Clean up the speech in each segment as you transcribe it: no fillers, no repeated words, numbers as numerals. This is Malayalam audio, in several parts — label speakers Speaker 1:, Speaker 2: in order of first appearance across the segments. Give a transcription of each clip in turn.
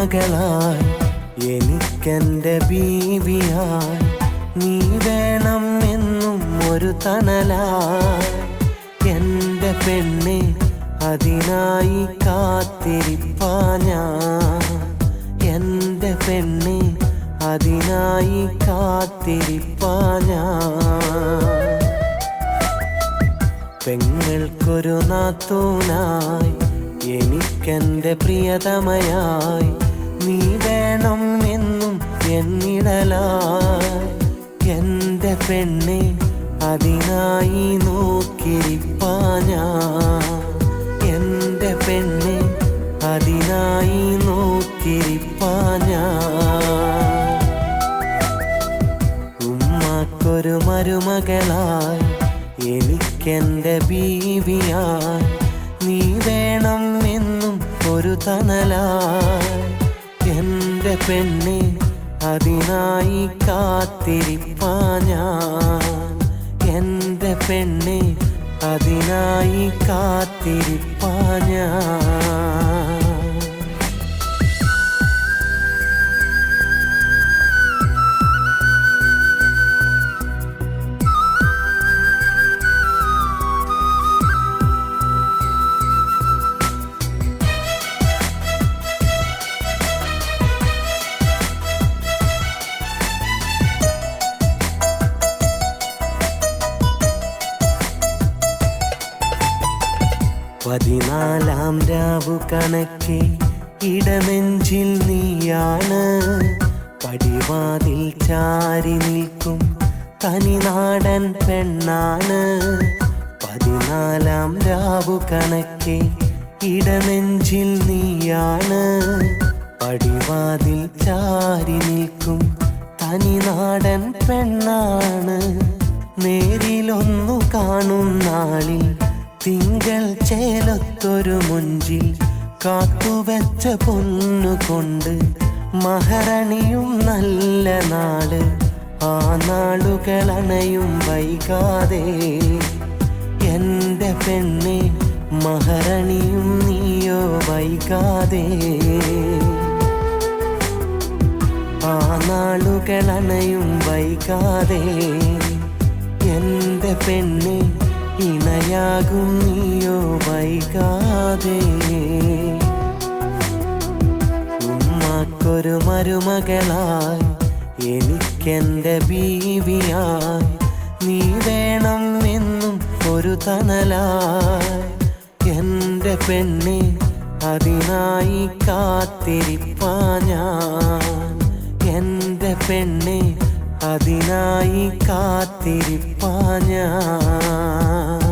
Speaker 1: മരുമകളായി എനിക്കെൻ്റെ ബീവിയായി നീ വേണം എന്നും ഒരു തണലായി എൻ്റെ പെണ്ണെ അതിനായി കാത്തിരിപ്പാ ഞാൻ എൻ്റെ പെണ്ണെ അതിനായി കാത്തിരിപ്പാ ഞാൻ പെങ്ങൾക്കൊരു നാത്തൂനായി എനിക്കെൻ്റെ പ്രിയതമയായി നീ വേണം എന്നും എന്നിടലായി എൻ്റെ പെണ്ണെ അതിനായി നോക്കിയിരിപ്പാ ഞാൻ എൻ്റെ പെണ്ണെ അതിനായി നോക്കിയിരിപ്പാ ഞാൻ ഉമ്മാക്കൊരു മരുമകളായി എനിക്കെൻ്റെ ബീവിയായി നീ വേണം എന്നും ഒരു തണലായി എൻ്റെ പെണ്ണെ അതിനായി കാത്തിരിപ്പാ ഞാൻ എൻ്റെ പെണ്ണെ അതിനായി കാത്തിരിപ്പാ ഞാൻ പതിനാലാം രാവു കണക്കെ ഇടനെഞ്ചിൽ നീയാണ് പടിവാതിൽ ചാരി നിൽക്കും തനിനാടൻ പെണ്ണാണ് പതിനാലാം രാവു കണക്കെ ഇടനെഞ്ചിൽ നീയാണ് പടിവാതിൽ ചാരി നിൽക്കും തനിനാടൻ പെണ്ണാണ് നേരിലൊന്നു കാണും നാളിൽ തിങ്കൾ ചേലത്തൊരു മുഞ്ചിൽ കാത്തുവെച്ച പൊന്നുകൊണ്ട് മഹരണിയും നല്ല നാള് ആ നാളുകളണയും വൈകാതെ എൻ്റെ പെണ്ണെ മഹരണിയും നീയോ വൈകാതെ ആ നാളുകളണയും വൈകാതെ എൻ്റെ പെണ്ണെ ഇണയാകും നീയോ വൈകാതെ ഉമ്മാക്കൊരു മരുമകളായി എനിക്കെൻ്റെ ബീവിയായി നീ വേണം എന്നും ഒരു തണലായി എൻ്റെ പെണ്ണെ അതിനായി കാത്തിരിപ്പാ ഞാൻ എൻ്റെ പെണ്ണെ അതിനായി കാത്തിരിപ്പാ ഞാൻ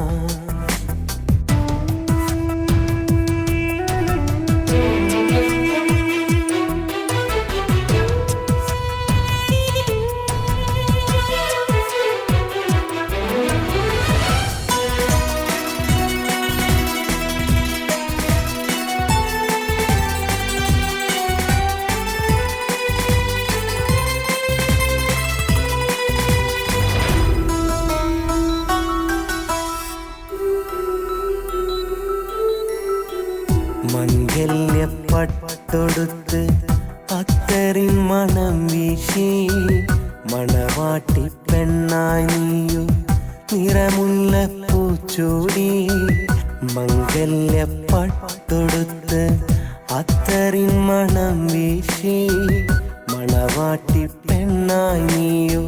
Speaker 1: മംഗല്യപ്പട്ടൊടുത്ത് അത്തറിൻ മണം വീശി മണവാട്ടി പെണ്ണായി നീയോ നിറമുള്ള പൂച്ചൂടി മംഗല്യപ്പട്ടൊടുത്ത് അത്തറിൻ മണം വീശി മണവാട്ടി പെണ്ണായി നീയോ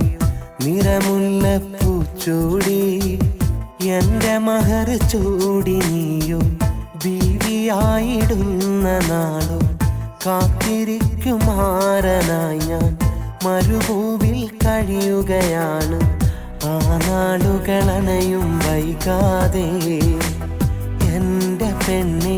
Speaker 1: നിറമുള്ള പൂച്ചൂടി എൻ്റെ മഹർ ചൂടി നീയോ ബീവിയായിടുന്ന നാളും കാത്തിരിക്കുമാരനായി ഞാൻ മരുഭൂവിൽ കഴിയുകയാണ് ആ നാളുകളണയും വൈകാതെ എൻ്റെ പെണ്ണെ